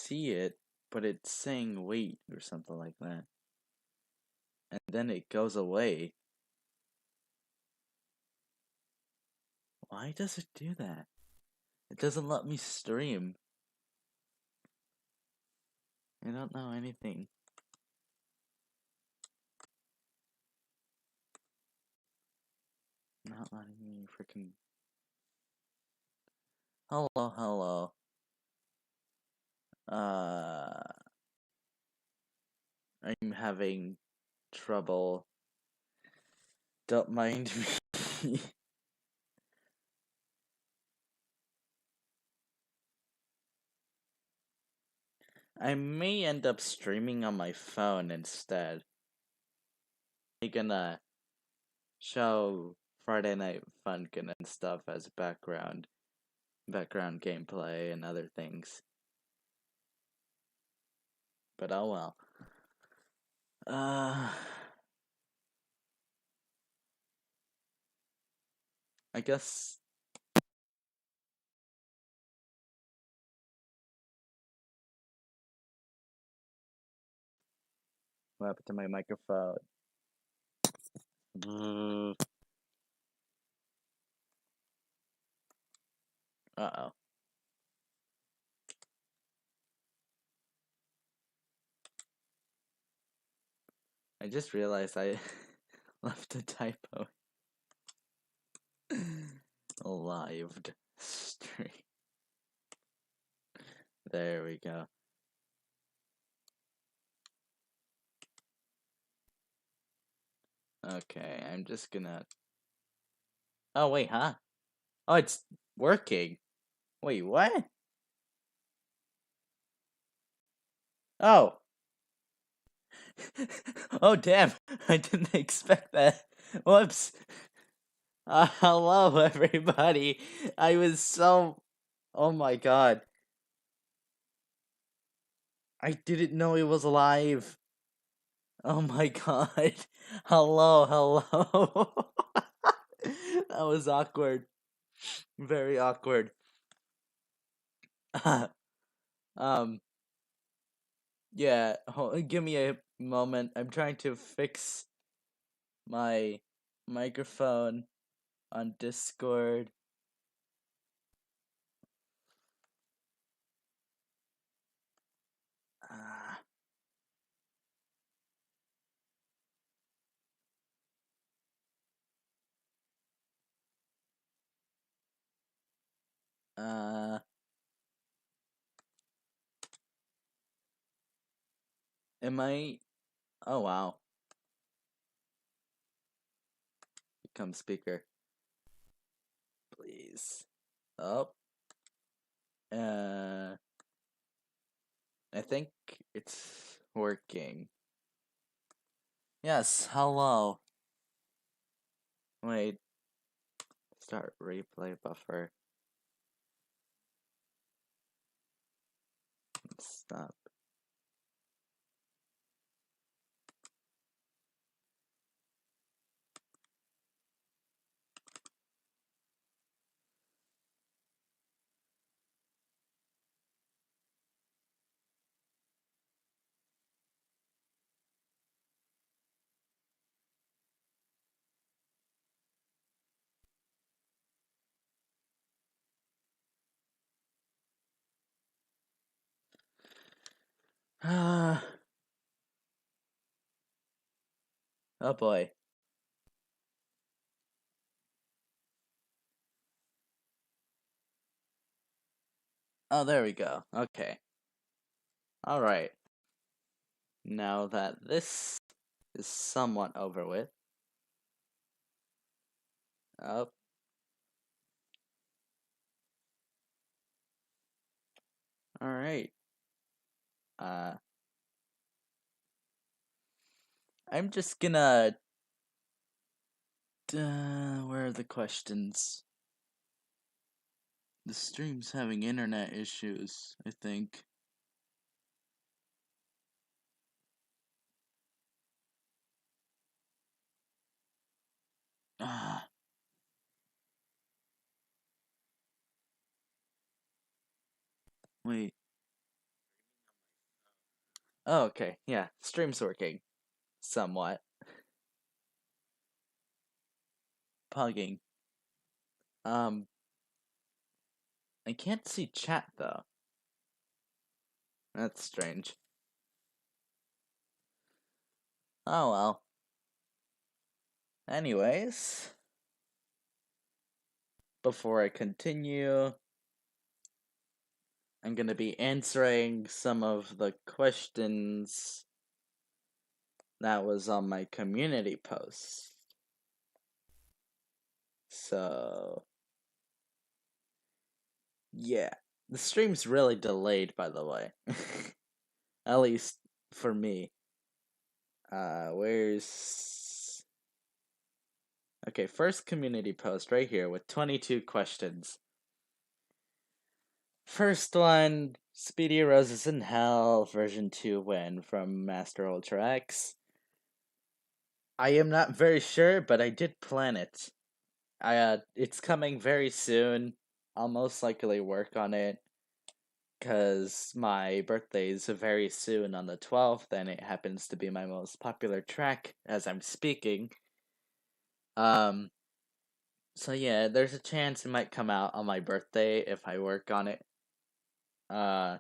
see it, but it's saying wait or something like that. And then it goes away. Why does it do that? It doesn't let me stream. I don't know anything. Not letting me freaking. Hello, hello. I'm having trouble. Don't mind me. I may end up streaming on my phone instead. I'm gonna show Friday Night Funkin' and stuff as background gameplay and other things. But oh well. I guess. What happened to my microphone? Uh-oh. I just realized I left a typo. Lived stream. There we go. Okay, I'm just gonna... Oh, wait, huh? Oh, it's working. Wait, what? Oh. Oh, damn. I didn't expect that. Whoops. Hello, everybody. I was so... Oh my god. I didn't know it was live. Oh my god. Hello, hello. That was awkward. Very awkward. Yeah, give me a moment. I'm trying to fix my microphone on Discord. Am I? Oh wow. Become speaker. Please. Oh. I think it's working. Yes, hello. Wait. Start replay buffer. Stop. Oh boy. Oh, there we go. Okay. Alright. Now that this is somewhat over with. Oh. Alright. I'm just gonna... where are the questions? The stream's having internet issues, I think. Wait. Oh, okay. Yeah, stream's working. Somewhat. Pugging. Um, I can't see chat though. That's strange. Oh well. Anyways, before I continue, I'm gonna be answering some of the questions that was on my community post. So, yeah. The stream's really delayed, by the way. At least for me. Where's. Okay, first community post right here with 22 questions. First one, Speedy Roses in Hell version 2 win from Master Ultra X. I am not very sure, but I did plan it. It's coming very soon. I'll most likely work on it because my birthday is very soon on the 12th, and it happens to be my most popular track as I'm speaking. Um, so yeah, there's a chance it might come out on my birthday if I work on it. Uh,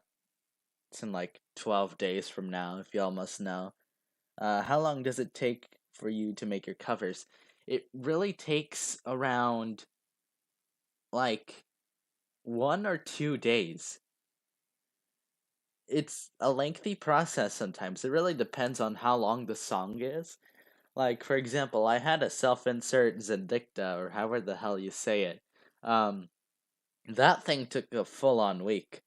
it's in like 12 days from now, if y'all must know. How long does it take for you to make your covers? It really takes around like 1 or 2 days. It's a lengthy process sometimes. It really depends on how long the song is. Like, for example, I had a self insert Zendicta, or however the hell you say it. Um, that thing took a full on week.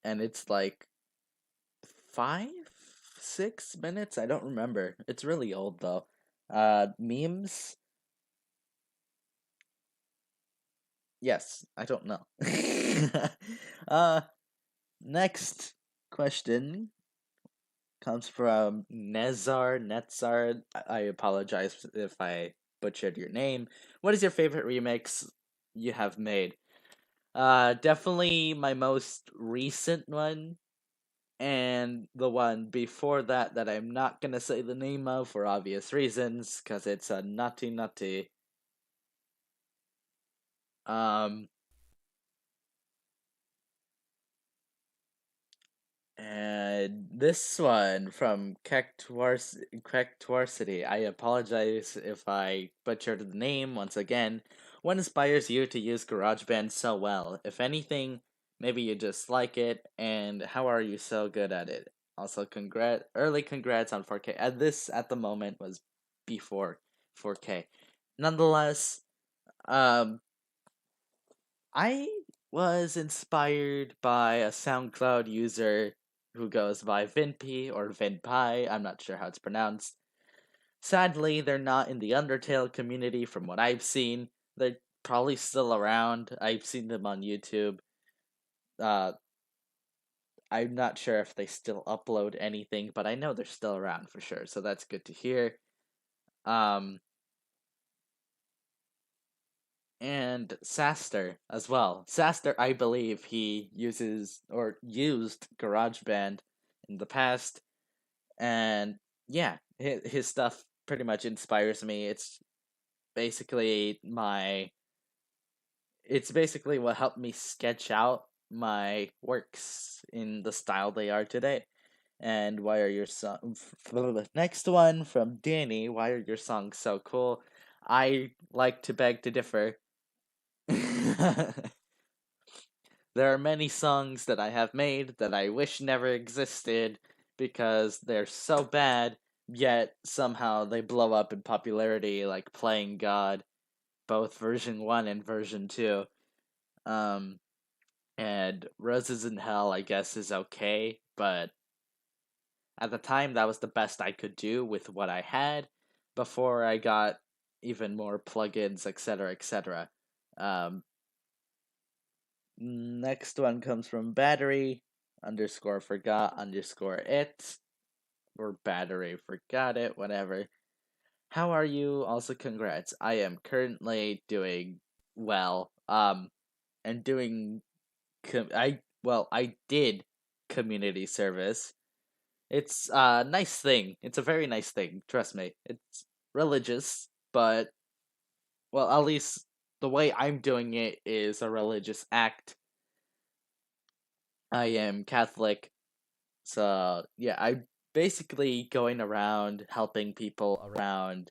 And it's like 5, 6 minutes? I don't remember. It's really old though. Memes? Yes, I don't know. uh, next question comes from Netzar. I apologize if I butchered your name. What is your favorite remix you have made? Definitely my most recent one, and the one before that I'm not gonna say the name of for obvious reasons, because it's a nutty nutty. Um, And this one from Cactuarsity. I apologize if I butchered the name once again. What inspires you to use GarageBand so well? If anything, maybe you just like it, and how are you so good at it? Also, early congrats on 4K. This at the moment was before 4K. Nonetheless, um, I was inspired by a SoundCloud user who goes by Vinpy or Vinpie. I'm not sure how it's pronounced. Sadly, they're not in the Undertale community from what I've seen. They're probably still around. I've seen them on YouTube. Uh, I'm not sure if they still upload anything, but I know they're still around for sure, so that's good to hear. Um, and Saster as well. Saster, I believe he uses or used GarageBand in the past, and yeah, his stuff pretty much inspires me. Basically my it's basically what helped me sketch out my works in the style they are today. And why are your songs? Next one from Danny. Why are your songs so cool? I like to beg to differ. There are many songs that I have made that I wish never existed because they're so bad, yet somehow they blow up in popularity, like Playing God, both version 1 and version 2. Um, and Roses in Hell, I guess, is okay, but at the time that was the best I could do with what I had before I got even more plugins, etc., etc. Um, Next one comes from battery underscore forgot underscore it, or battery forgot it, whatever. How are you? Also, congrats. I am currently doing well. And doing I did community service. It's a nice thing. It's a very nice thing. Trust me. It's religious, but well, at least the way I'm doing it is a religious act. I am Catholic, so yeah, I'm basically going around helping people around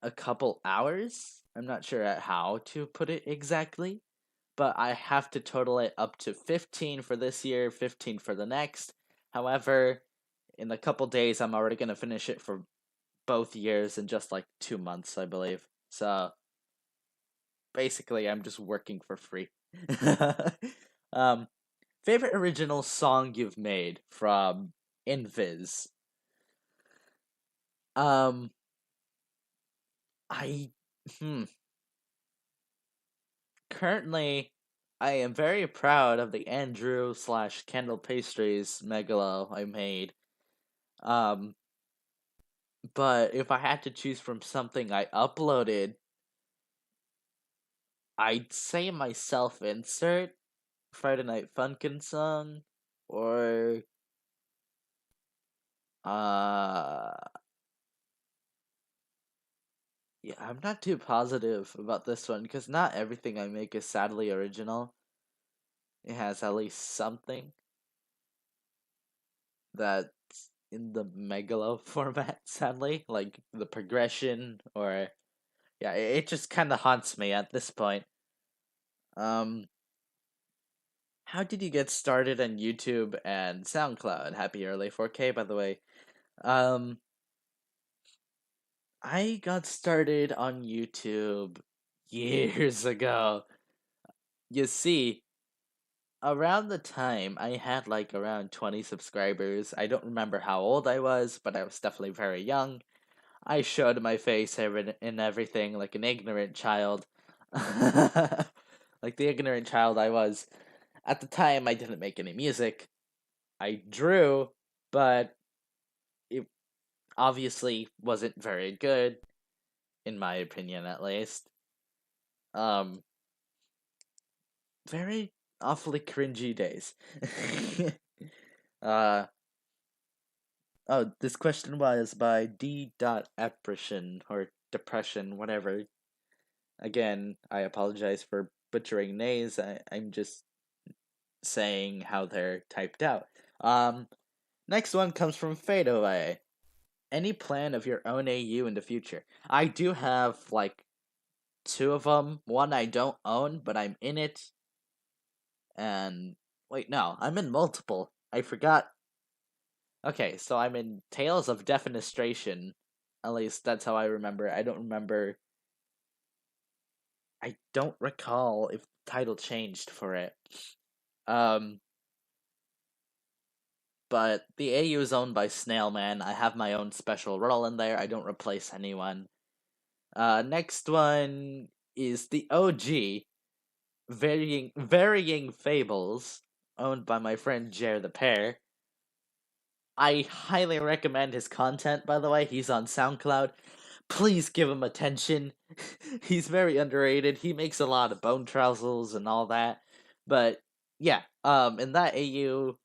a couple hours. I'm not sure at how to put it exactly, but I have to total it up to 15 for this year, 15 for the next. However, in a couple days, I'm already going to finish it for both years in just like 2 months, I believe. So basically, I'm just working for free. um, Favorite original song you've made from Invis? Um, I hmm. Currently, I am very proud of the Andrew slash Kendall Pastries Megalo I made. Um, but if I had to choose from something I uploaded, I'd say my self insert Friday Night Funkin' song, or uh, yeah, I'm not too positive about this one because not everything I make is sadly original. It has at least something that's in the megalo format, sadly, like the progression, or yeah, it just kind of haunts me at this point. Um, how did you get started on YouTube and SoundCloud? Happy early 4K, by the way. Um, I got started on YouTube years ago. You see, around the time I had like around 20 subscribers. I don't remember how old I was, but I was definitely very young. I showed my face and everything like an ignorant child. Like the ignorant child I was. At the time, I didn't make any music. I drew, but it obviously wasn't very good, in my opinion at least. Um, Very awfully cringy days. uh, oh, this question was by D. Appression or depression, whatever. Again, I apologize for butchering names. I'm just saying how they're typed out. Um, Next one comes from Fadeaway. Any plan of your own AU in the future? I do have like two of them. One I don't own, but I'm in it. And wait, no, I'm in multiple. I forgot. Okay, so I'm in Tales of Defenestration. At least that's how I remember. I don't remember. I don't recall if the title changed for it. Um, but the AU is owned by Snailman. I have my own special role in there. I don't replace anyone. Next one is the OG, Varying Fables, owned by my friend Jer the Pear. I highly recommend his content, by the way. He's on SoundCloud. Please give him attention. He's very underrated. He makes a lot of bone trousers and all that. But yeah, in that AU,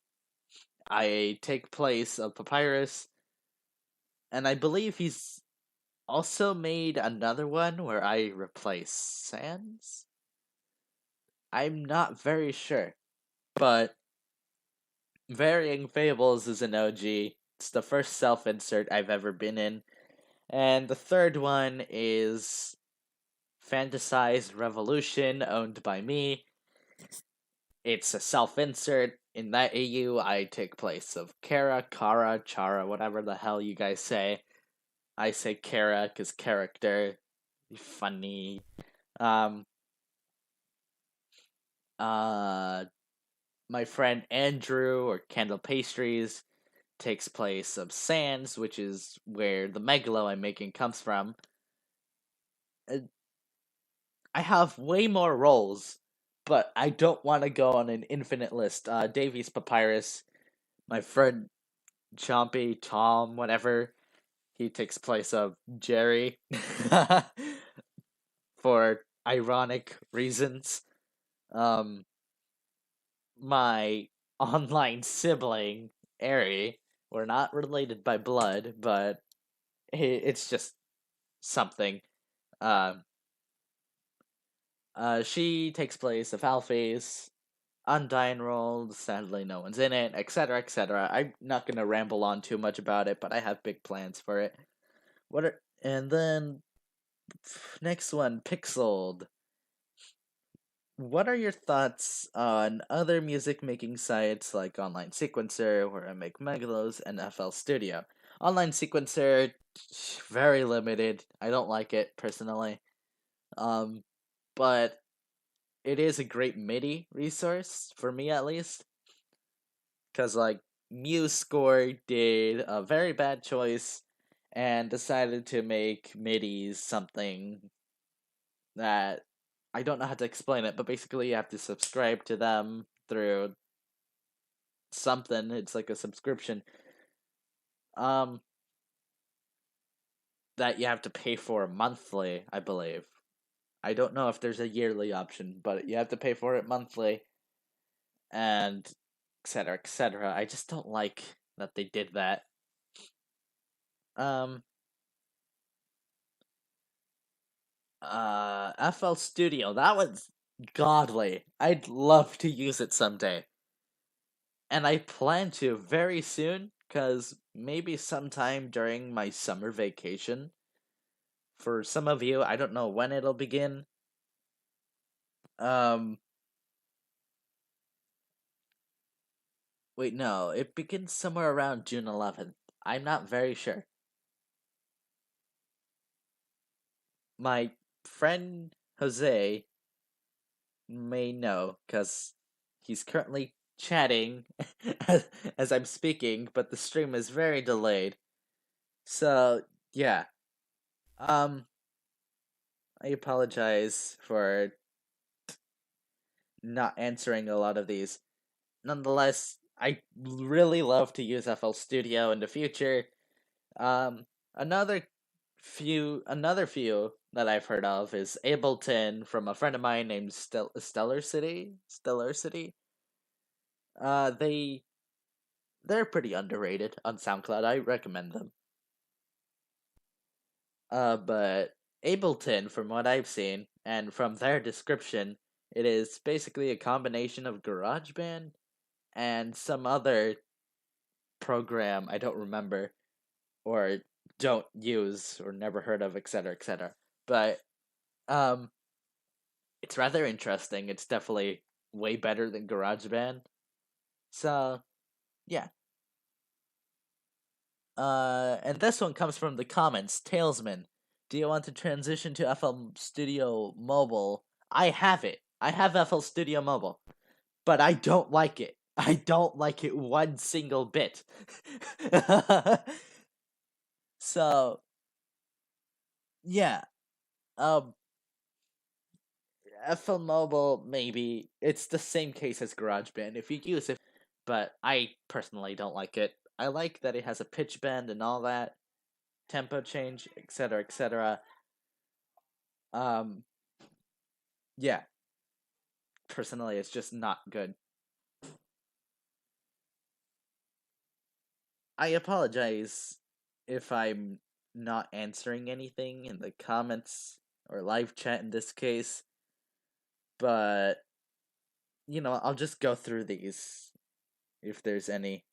I take place of Papyrus, and I believe he's also made another one where I replace Sans. I'm not very sure, but Varying Fables is an OG. It's the first self insert I've ever been in. And the third one is Fantasized Revolution, owned by me. It's a self insert. In that AU, I take place of Kara, Chara, whatever the hell you guys say. I say Kara because character. Funny. Um, uh, my friend Andrew, or Candle Pastries, takes place of Sands, which is where the megalo I'm making comes from. Uh, I have way more roles, but I don't want to go on an infinite list. Davies Papyrus, my friend Chompy, Tom, whatever, he takes place of Jerry for ironic reasons. Um, my online sibling, Airy. We're not related by blood, but it's just something. Um, she takes place of Alphys, Undyne rolled, sadly no one's in it, etc., etc. I'm not gonna ramble on too much about it, but I have big plans for it. And then next one, Pixeled. What are your thoughts on other music making sites like Online Sequencer, where I make Megalos, and FL Studio? Online Sequencer, very limited. I don't like it personally. Um, but it is a great MIDI resource for me at least, because like MuseScore did a very bad choice and decided to make MIDIs something that I don't know how to explain it, but basically you have to subscribe to them through something. It's like a subscription. Um, that you have to pay for monthly, I believe. I don't know if there's a yearly option, but you have to pay for it monthly, and etc. etc. I just don't like that they did that. Um, FL Studio, that was godly. I'd love to use it someday. And I plan to very soon, because maybe sometime during my summer vacation. For some of you, I don't know when it'll begin. Um, wait, no, it begins somewhere around June 11th. I'm not very sure. My friend Jose may know, because he's currently chatting as I'm speaking, but the stream is very delayed. So, yeah. Um, I apologize for not answering a lot of these. Nonetheless, I really love to use FL Studio in the future. Um, another few that I've heard of is Ableton from a friend of mine named Stellar City. Stellar City. They're pretty underrated on SoundCloud. I recommend them. But Ableton, from what I've seen and from their description, it is basically a combination of GarageBand and some other program I don't remember or don't use or never heard of, etc., etc. But um, it's rather interesting. It's definitely way better than GarageBand. So yeah. And this one comes from the comments. Talesman, do you want to transition to FL Studio Mobile? I have it. I have FL Studio Mobile, but I don't like it. I don't like it one single bit. So yeah, um, FL Mobile maybe it's the same case as GarageBand if you use it, but I personally don't like it. I like that it has a pitch bend and all that, tempo change, etc., etc. Um, yeah, personally, it's just not good. I apologize if I'm not answering anything in the comments or live chat in this case, but I'll just go through these if there's any.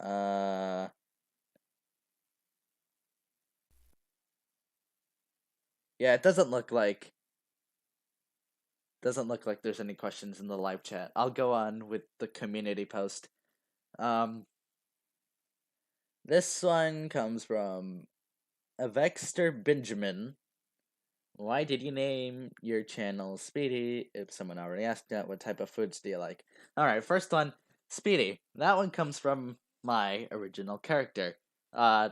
Uh, yeah, it doesn't look like there's any questions in the live chat. I'll go on with the community post. Um, this one comes from Avexter Benjamin. Why did you name your channel Speedy? If someone already asked that, what type of foods do you like? Alright, first one, Speedy. That one comes from my original character. Uh,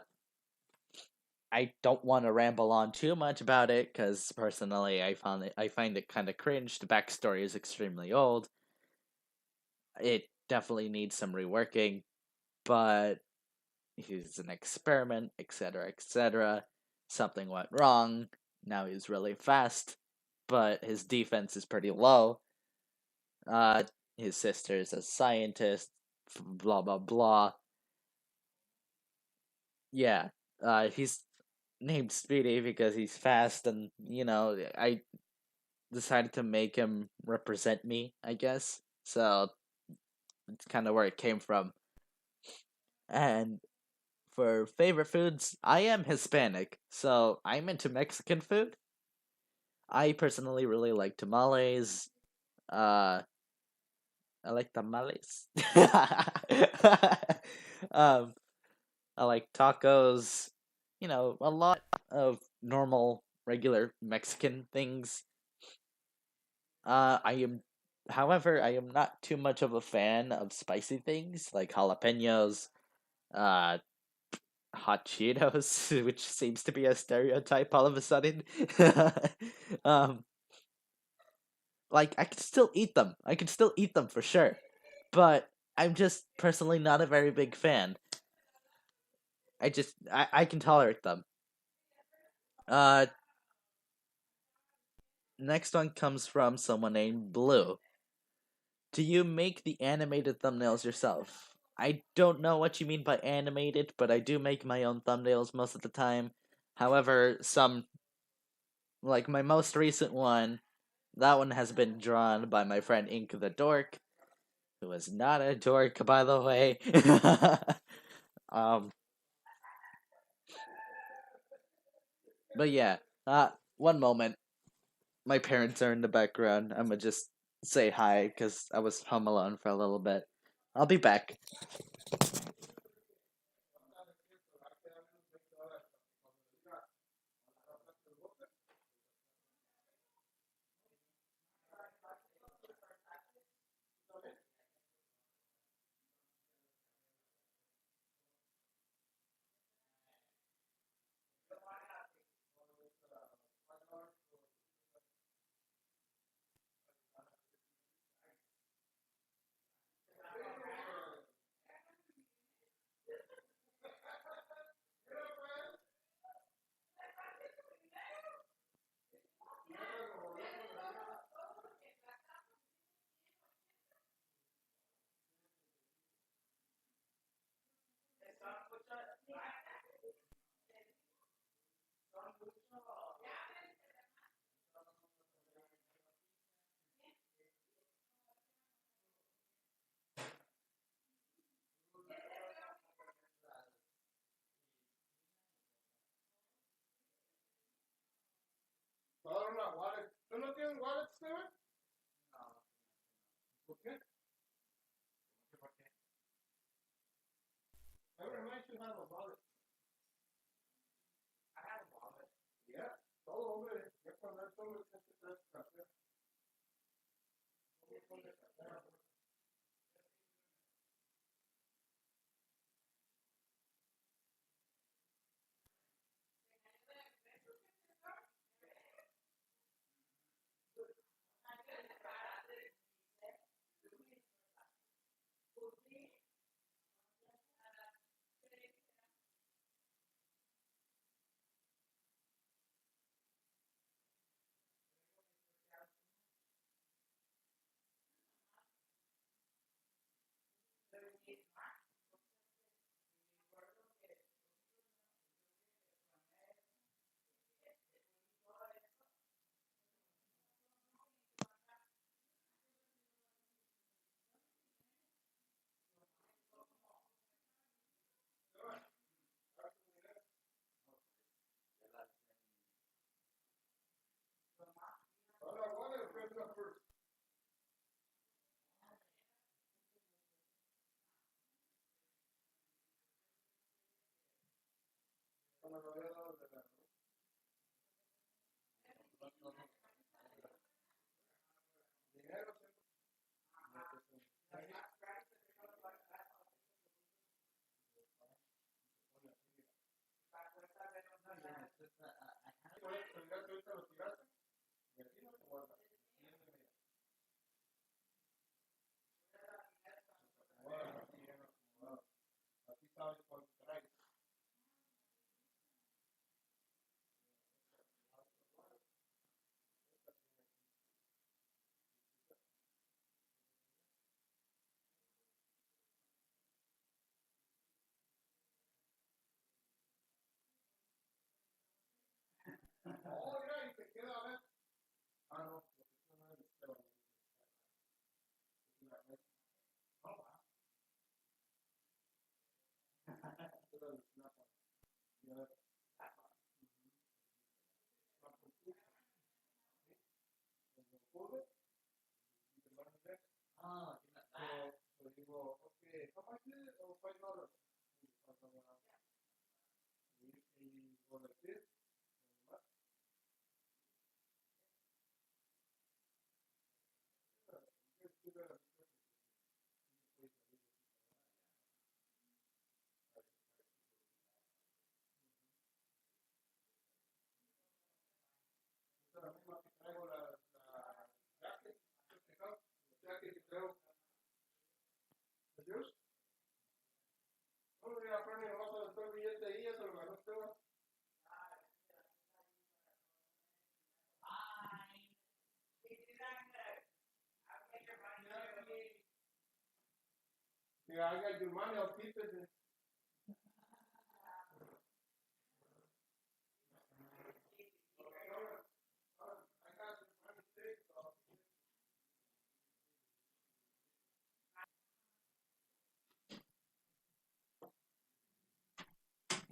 I don't want to ramble on too much about it, because personally I find it kind of cringe. The backstory is extremely old. It definitely needs some reworking, but he's an experiment, etc., etc. Something went wrong. Now he's really fast, but his defense is pretty low. Uh, his sister's a scientist. blah blah blah. Yeah, he's named Speedy because he's fast, and I decided to make him represent me, I guess. So it's kind of where it came from. And for favorite foods, I am Hispanic, so I'm into Mexican food. I personally really like tamales. Uh, I like tamales. um, I like tacos. A lot of normal, regular Mexican things. I am, however, I am not too much of a fan of spicy things like jalapenos, uh, hot Cheetos, which seems to be a stereotype all of a sudden. um, like I can still eat them. I can still eat them for sure, but I'm just personally not a very big fan. I can tolerate them. Uh, Next one comes from someone named Blue. Do you make the animated thumbnails yourself? I don't know what you mean by animated, but I do make my own thumbnails most of the time. However, like my most recent one, that one has been drawn by my friend Ink the Dork, who is not a dork, by the way. um, but yeah, one moment. My parents are in the background. I'm gonna just say hi because I was home alone for a little bit. I'll be back.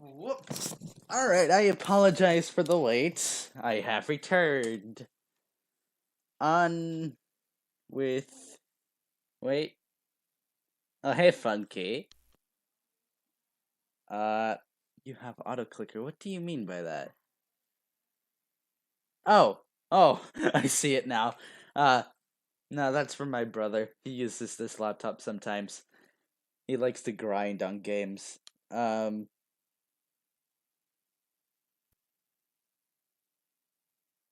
Whoops. Alright, I apologize for the wait. I have returned. On with. Wait. Oh, hey, Funky. Uh, you have auto clicker. What do you mean by that? Oh, I see it now. No, that's from my brother. He uses this laptop sometimes. He likes to grind on games.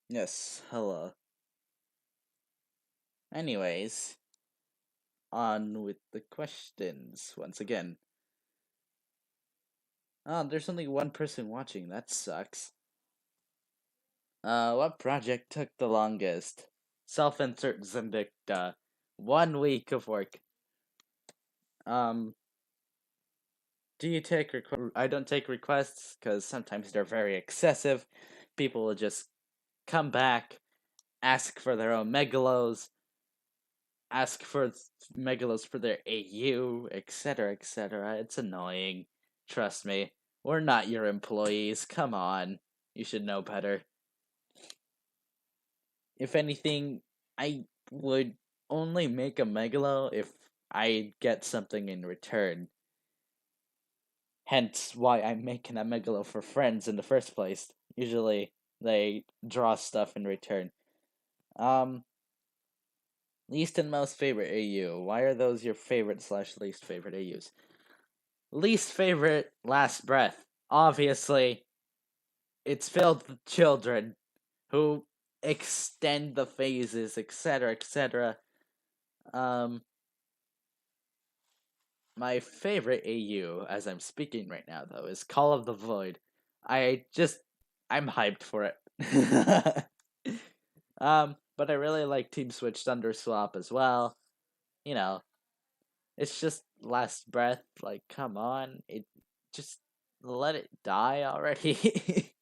Yes, hello. Anyways, on with the questions once again. Oh, there's only one person watching. That sucks. What project took the longest? Self-insert Zendikta. 1 week of work. Do you take I don't take requests because sometimes they're very excessive. People will just come back, ask for their own megalos, ask for megalos for their AU, etc., etc. It's annoying. Trust me. We're not your employees. Come on. You should know better. If anything, I would only make a megalo if I get something in return. Hence why I'm making a megalo for friends in the first place. Usually they draw stuff in return. Least and most favorite AU. Why are those your favorite / least favorite AUs? Least favorite, Last Breath. Obviously, it's filled with children who extend the phases, etc., etc. My favorite AU, as I'm speaking right now, though, is Call of the Void. I'm hyped for it. But I really like Team Switch Thunder Swap as well. You know, it's just Last Breath. Like, come on, just let it die already.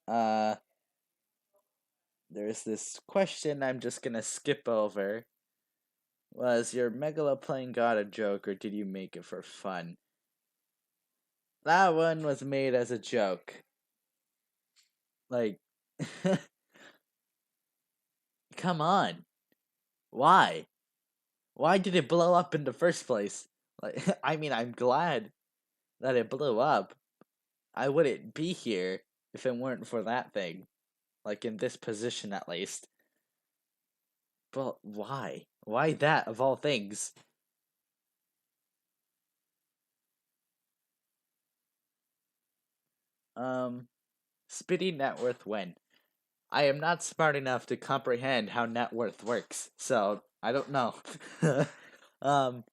uh, there's this question I'm just gonna skip over. Was your Megalo playing God a joke, or did you make it for fun? That one was made as a joke. Like, come on. Why? Why did it blow up in the first place? Like, I mean, I'm glad that it blew up. I wouldn't be here if it weren't for that thing. Like, in this position at least. But why? Why that, of all things? Spitty net worth when? I am not smart enough to comprehend how net worth works, so I don't know. um,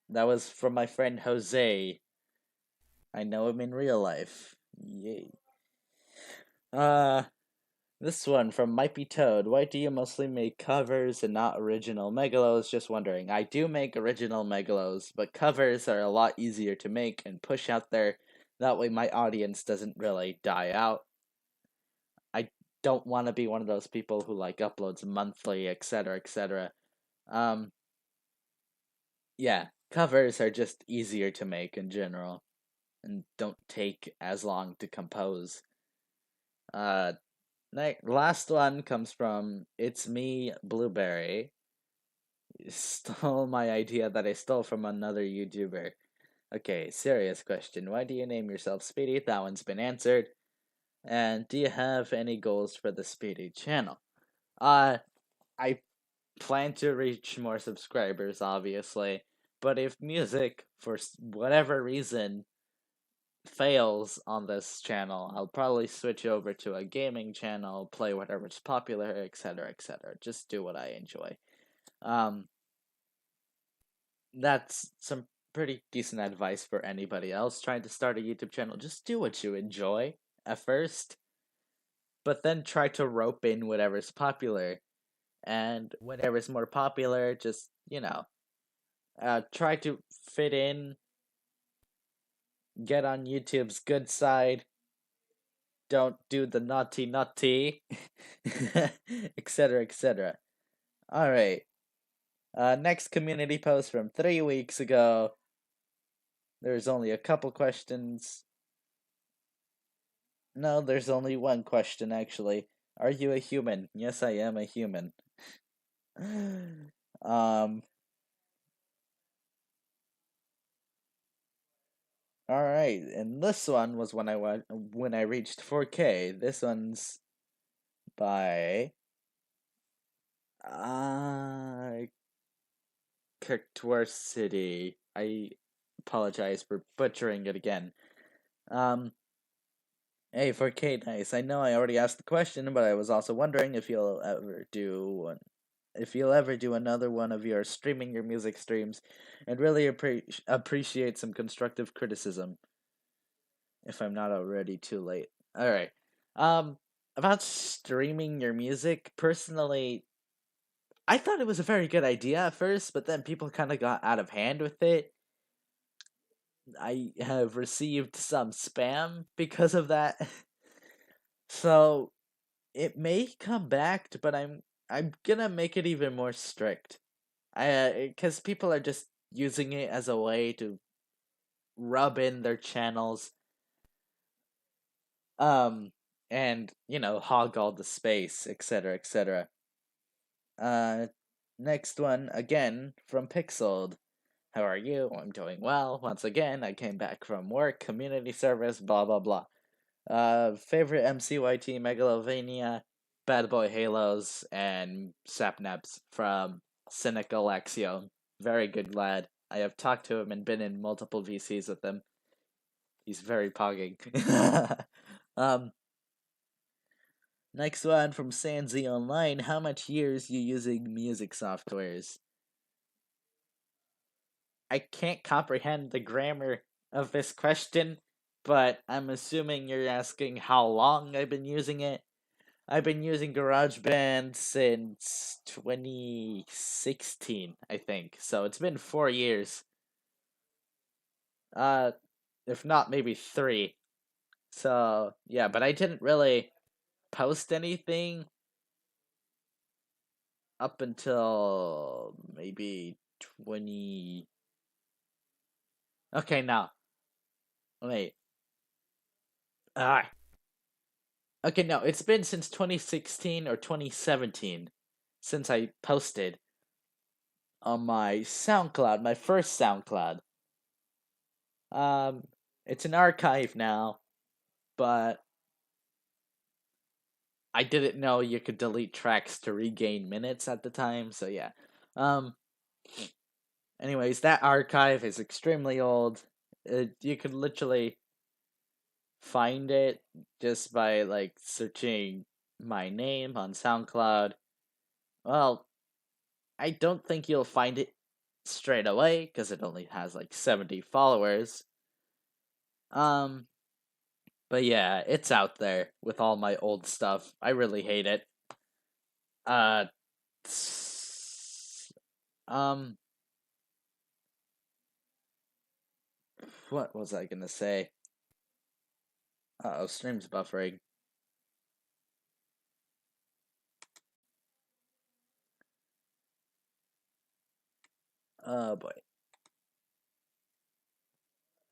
that was from my friend Jose. I know him in real life. Yay. Uh, this one from Might Be Toad. Why do you mostly make covers and not original megalos? Just wondering. I do make original megalos, but covers are a lot easier to make and push out there. That way my audience doesn't really die out. I don't want to be one of those people who like uploads monthly, etc., etc. Yeah, covers are just easier to make in general and don't take as long to compose. Uh, last one comes from It's Me Blueberry. Stole my idea that I stole from another YouTuber. Okay, serious question. Why do you name yourself Speedy? That one's been answered. And do you have any goals for the Speedy channel? I plan to reach more subscribers, obviously. But if music, for whatever reason, fails on this channel, I'll probably switch over to a gaming channel, play whatever's popular, etc., etc. Just do what I enjoy. Um, that's some pretty decent advice for anybody else trying to start a YouTube channel. Just do what you enjoy at first, but then try to rope in whatever's popular. And whatever's more popular, just, try to fit in, get on YouTube's good side, don't do the naughty naughty, etc., etc. Alright, next community post from 3 weeks ago. There's only a couple questions. No, there's only one question, actually. Are you a human? Yes, I am a human. um, alright, and this one was when I reached 4K. This one's by uh Kirktour City. I apologize for butchering it again. Um Hey, 4K, nice. I know I already asked the question, but I was also wondering if you'll ever do another one of your streaming your music streams, and really appreciate some constructive criticism if I'm not already too late. All right. Um, about streaming your music, personally, I thought it was a very good idea at first, but then people kind of got out of hand with it. I have received some spam because of that. So it may come back, but I'm gonna make it even more strict. Because people are just using it as a way to rub in their channels, um, and hog all the space, etc., etc. Uh, next one again from Pixeled. How are you? I'm doing well. Once again, I came back from work, community service, blah blah blah. Favorite MCYT Megalovania, Bad Boy Halos, and Sapnaps from Cynical Axiom. Very good lad. I have talked to him and been in multiple VCs with him. He's very pogging. um, next one from Sanzi Online. How much years you using music softwares? I can't comprehend the grammar of this question, but I'm assuming you're asking how long I've been using it. I've been using GarageBand since 2016, I think. So it's been 4 years. Uh, if not maybe 3. So yeah, but I didn't really post anything up until maybe 20. Okay, now wait. Ah, okay, no, it's been since 2016 or 2017 since I posted on my SoundCloud, my first SoundCloud. Um, it's an archive now, but I didn't know you could delete tracks to regain minutes at the time, so yeah. Um, anyways, that archive is extremely old. You could literally find it just by like searching my name on SoundCloud. Well, I don't think you'll find it straight away because it only has like 70 followers. Um, but yeah, it's out there with all my old stuff. I really hate it. Uh, um, what was I gonna say? Uh-oh, stream's buffering. Oh boy.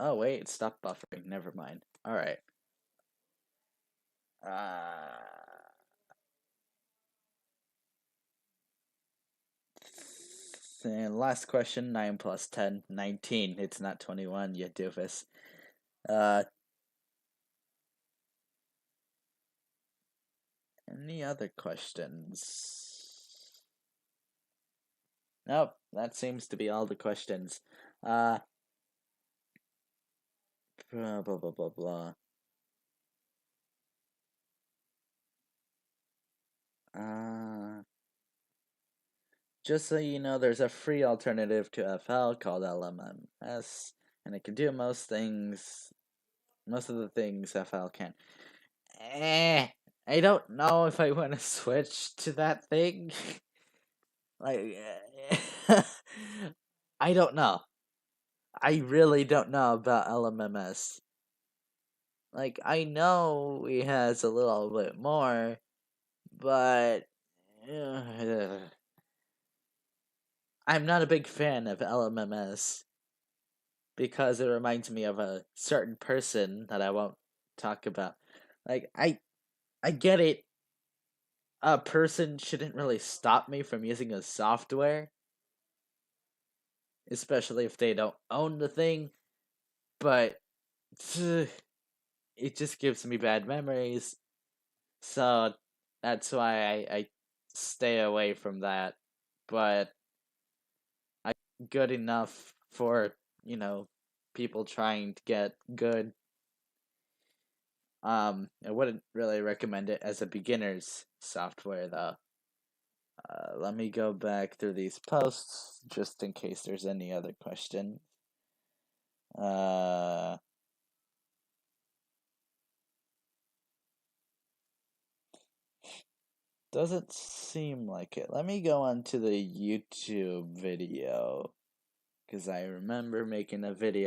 Oh wait, stop buffering. Never mind. All right. And last question, 9 plus 10, 19. It's not 21, you doofus. Any other questions? Nope, that seems to be all the questions. Blah, blah, blah, blah, blah. Just so you know, there's a free alternative to FL called LMMS, and it can do most of the things FL can. I don't know if I want to switch to that thing. Like, I don't know. I really don't know about LMMS. Like, I know he has a little bit more, but I'm not a big fan of LMMS because it reminds me of a certain person that I won't talk about. Like, I get it. A person shouldn't really stop me from using a software, especially if they don't own the thing, but it just gives me bad memories. So that's why I stay away from that. But I good enough for, people trying to get good. I wouldn't really recommend it as a beginner's software though. Let me go back through these posts just in case there's any other questions. Doesn't seem like it. Let me go on to the YouTube video because I remember making a video